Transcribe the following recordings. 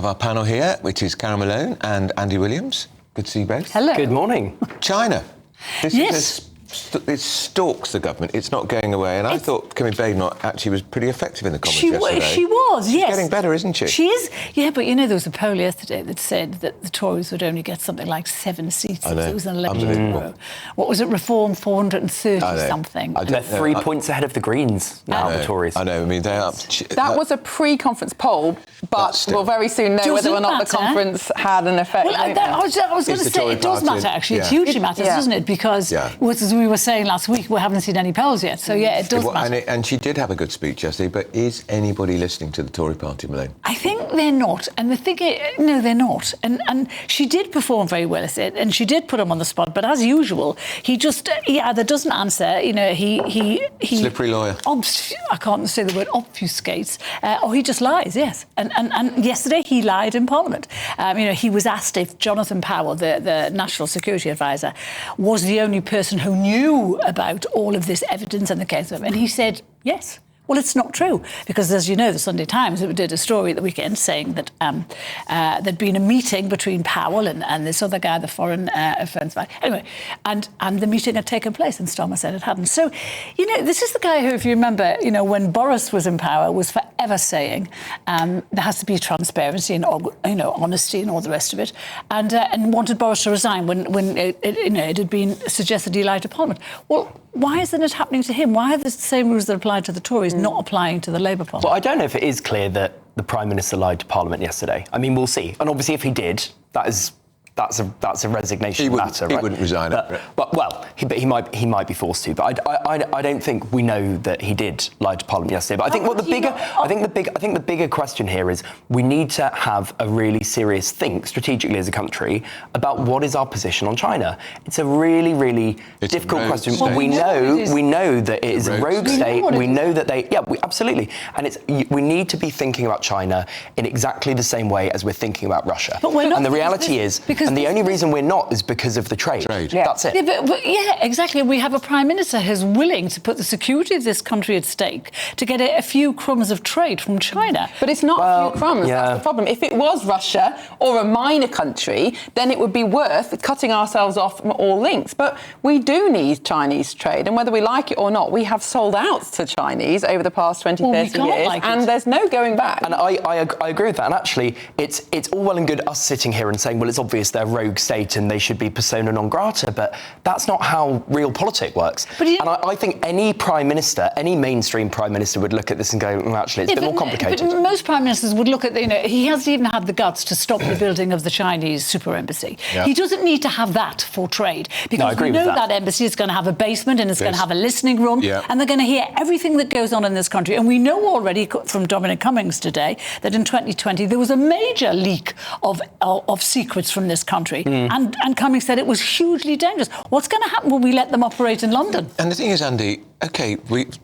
of our panel here, which is Karen Malone and Andy Williams. Good to see you both. Hello. Good morning. China. Yes. It stalks the government. It's not going away. And I thought Camille Badenoch actually was pretty effective in the Commons yesterday. She was, yes. She's getting better, isn't she? She is. Yeah, but you know, there was a poll yesterday that said that the Tories would only get something like 7 seats if it was an election tomorrow. What was it, Reform 430 something? They're 3 points ahead of the Greens now, the Tories. I know, I mean, they're up... That was a pre-conference poll, but we'll very soon know whether or not the conference had an effect. Well, I was going to say, it does matter, actually. It hugely matters, doesn't it? Because, as we were saying last week, we haven't seen any polls yet, so yeah, it does matter. And she did have a good speech yesterday, but is anybody listening to the Tory party, Malone? I think they're not, and the thing is, no, they're not. And she did perform very well at it, and she did put him on the spot, but as usual, he either doesn't answer, you know, he Slippery lawyer. I can't say the word obfuscates, or he just lies, yes. And yesterday he lied in Parliament. You know, he was asked if Jonathan Powell, the National Security Advisor, was the only person who knew about all of this evidence and the case of him, and he said yes. Well, it's not true, because, as you know, the Sunday Times did a story at the weekend saying that there'd been a meeting between Powell and this other guy, the foreign affairs guy. Anyway, and the meeting had taken place, and Starmer said it hadn't. So, you know, this is the guy who, if you remember, you know, when Boris was in power, was forever saying there has to be transparency and, you know, honesty and all the rest of it, and wanted Boris to resign when it had been suggested he lied to Parliament. Well, why isn't it happening to him? Why are the same rules that apply to the Tories not applying to the Labour Party? Well, I don't know if it is clear that the Prime Minister lied to Parliament yesterday. I mean, we'll see. And obviously, if he did, that's a resignation matter, right? He wouldn't resign. He might be forced to. But I don't think we know that he did lie to Parliament yesterday. But I think the bigger question here is we need to have a really serious think strategically as a country about what is our position on China. It's a really, really difficult question. State. We know that it is a rogue state. We know that absolutely. And we need to be thinking about China in exactly the same way as we're thinking about Russia. But we're not, and the reality is. And the only reason we're not is because of the trade. Yeah. That's it. Yeah, but exactly. We have a Prime Minister who's willing to put the security of this country at stake to get a few crumbs of trade from China. But it's not a few crumbs, that's the problem. If it was Russia or a minor country, then it would be worth cutting ourselves off from all links. But we do need Chinese trade, and whether we like it or not, we have sold out to Chinese over the past 20, 30 years, and there's no going back. And I agree with that. And actually, it's all well and good us sitting here and saying, well, it's obvious they're rogue state and they should be persona non grata, but that's not how real politics works. And I think any Prime Minister, any mainstream Prime Minister would look at this and go, well, actually, it's a bit more complicated. But most Prime Ministers would look at, you know, he hasn't even had the guts to stop the building of the Chinese super embassy. Yeah. He doesn't need to have that for trade, because we know that embassy is going to have a basement and it's going to have a listening room, and they're going to hear everything that goes on in this country. And we know already from Dominic Cummings today that in 2020 there was a major leak of secrets from this country, and Cummings said it was hugely dangerous. What's going to happen when we let them operate in London? And the thing is, Andy, OK,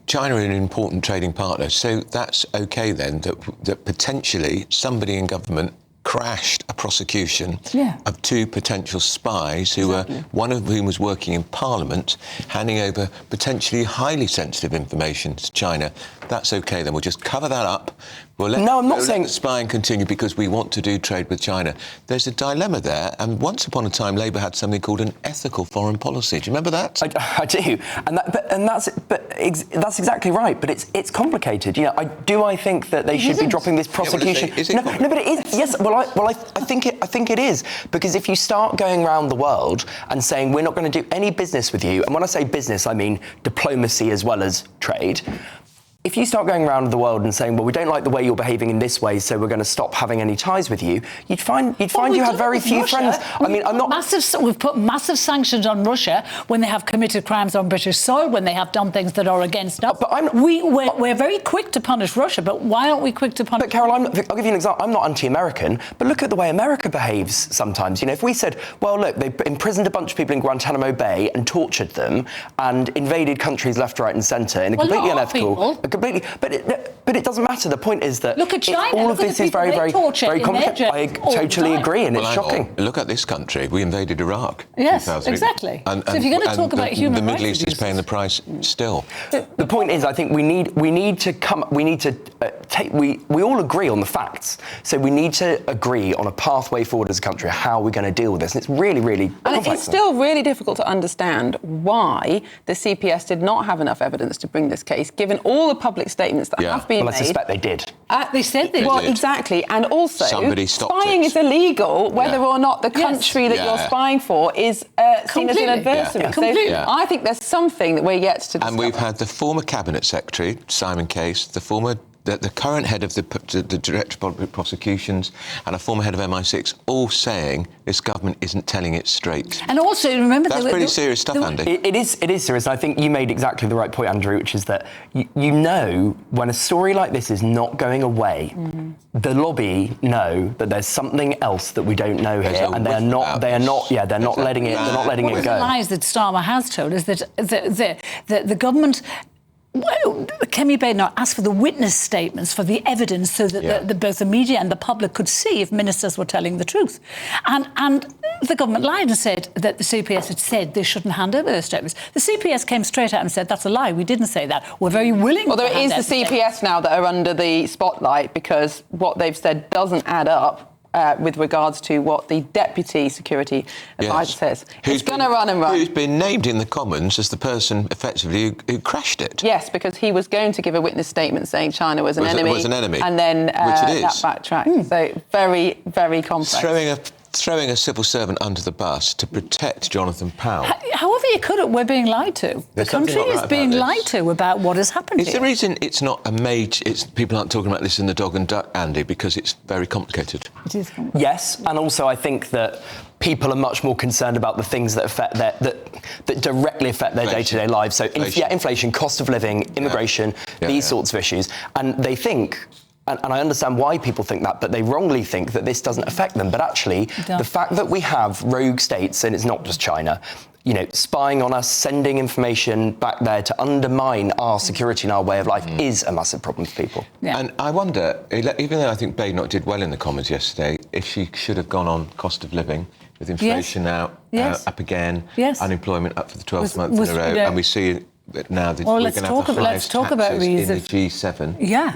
China are an important trading partner, so that's OK then that potentially somebody in government crashed a prosecution of 2 potential spies who were, one of whom was working in Parliament, handing over potentially highly sensitive information to China. That's OK then. We'll just cover that up. We'll let the spying continue because we want to do trade with China. There's a dilemma there, and once upon a time Labour had something called an ethical foreign policy. Do you remember that? I do, and that's exactly right. But it's complicated. You know, I think that they should be dropping this prosecution. No, but it is. Yes. I think it is, because if you start going around the world and saying we're not going to do any business with you, and when I say business, I mean diplomacy as well as trade. If you start going around the world and saying, well, we don't like the way you're behaving in this way, so we're going to stop having any ties with you, you'd find you had very few friends. I mean, we've put massive sanctions on Russia when they have committed crimes on British soil, when they have done things that are against us. But we're very quick to punish Russia, but why aren't we quick to punish? But Carol, I'll give you an example. I'm not anti-American, but look at the way America behaves sometimes. You know, if we said, well, look, they imprisoned a bunch of people in Guantanamo Bay and tortured them and invaded countries left, right, and centre in a completely unethical. completely. But it doesn't matter. The point is that look at China. all of this is very, very, very complicated. I totally agree, and it's shocking. Look at this country. We invaded Iraq. Yes, exactly. And so if you're going to talk about human rights, the Middle East is paying the price still. The point is, I think we need to take. We all agree on the facts. So we need to agree on a pathway forward as a country, how we're going to deal with this. And it's really, really complex. And it's still really difficult to understand why the CPS did not have enough evidence to bring this case, given all the public statements that have been made. I suspect they did. They said they well, did. Exactly. And also, spying is illegal, whether or not the country that you're spying for is seen as an adversary. Completely. So I think there's something that we're yet to discover. And we've had the former Cabinet Secretary, Simon Case, the current head of the Director of Public Prosecutions and a former head of MI6 all saying this government isn't telling it straight. And also, remember... That's pretty serious stuff, Andy. It is serious. I think you made exactly the right point, Andrew, which is that you know when a story like this is not going away, the lobby know that there's something else that we don't know here, and they're not letting it go. One of the lies that Starmer has told is that the government... Well, Kemi Badenoch asked for the witness statements, for the evidence, so that both the media and the public could see if ministers were telling the truth. And the government lied and said that the CPS had said they shouldn't hand over those statements. The CPS came straight out and said, that's a lie, we didn't say that. We're very willing to hand over the CPS now that are under the spotlight because what they've said doesn't add up. With regards to what the Deputy Security Advisor says. It's going to run and run. Who's been named in the Commons as the person, effectively, who crashed it. Yes, because he was going to give a witness statement saying China was an enemy. Was an enemy. And then that backtracked. So very, very complex. Throwing a civil servant under the bus to protect Jonathan Powell. However you could, we're being lied to. The country is being lied to about what has happened here. It's the reason it's not a major... People aren't talking about this in the dog and duck, Andy, because it's very complicated. It is complicated. Yes, and also I think that people are much more concerned about the things that affect that directly affect their day-to-day lives. So, inflation, cost of living, immigration, these sorts of issues. And they think... And I understand why people think that, but they wrongly think that this doesn't affect them. But actually, the fact that we have rogue states, and it's not just China, spying on us, sending information back there to undermine our security and our way of life is a massive problem for people. Yeah. And I wonder, even though I think Badenoch did well in the Commons yesterday, if she should have gone on cost of living, with inflation now up again, unemployment up for the 12th month in a row, and we see... But now we're going to have the highest taxes in the G7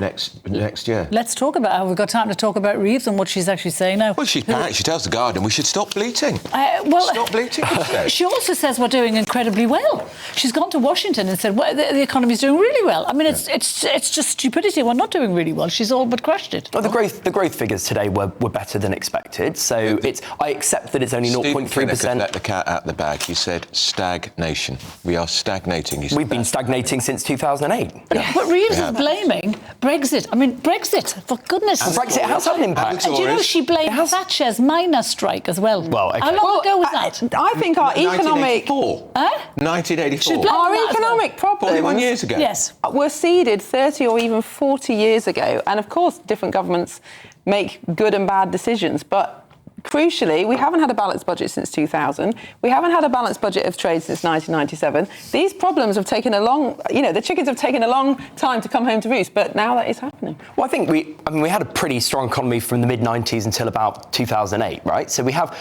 next year. Let's talk about how we've got time to talk about Reeves and what she's actually saying now. Well, she tells the Guardian we should stop bleating. Stop bleating. She also says we're doing incredibly well. She's gone to Washington and said the economy's doing really well. I mean, it's just stupidity. We're not doing really well. She's all but crushed it. Well, the growth figures today were better than expected. So I accept that it's only 0.3%. Let the cat out the bag. He said stagnation. We are stagnating. We've been stagnating since 2008. But Reeves is blaming Brexit. I mean, Brexit, for goodness sake. Brexit has had an impact. And do you know she blamed Thatcher's miners' strike as well? Well, okay. How long ago was that? I think our economic... 1984. Our economic problems... 41 years ago. Yes. Were seeded 30 or even 40 years ago. And, of course, different governments make good and bad decisions, but... Crucially, we haven't had a balanced budget since 2000. We haven't had a balanced budget of trade since 1997. These problems have taken a long... the chickens have taken a long time to come home to roost, but now that is happening. Well, I think we had a pretty strong economy from the mid-90s until about 2008, right? So we have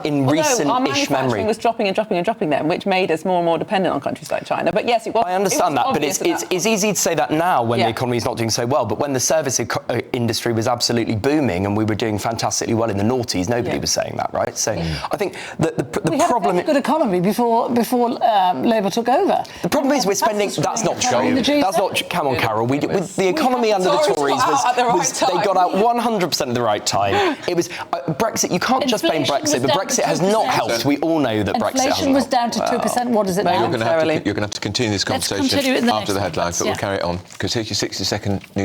in recent-ish our memory... manufacturing was dropping then, which made us more and more dependent on countries like China. But yes, it was... I understand that, but it's easy to say that now when the economy is not doing so well. But when the service industry was absolutely booming and we were doing fantastically well in the noughties, nobody was saying that, right? So I think that the problem... We had a good economy before Labour took over. The problem is we're spending... That's not true. That's not... Come on, Carol. The economy under the Tories was... They got out 100% at the right time. It was... Brexit, you can't just blame Brexit, but Brexit has not helped. We all know that Brexit hasn't helped. Inflation was down to 2%. What is it now? You're going to have to continue this conversation after the headlines, but we'll carry it on, because here's your 60-second news.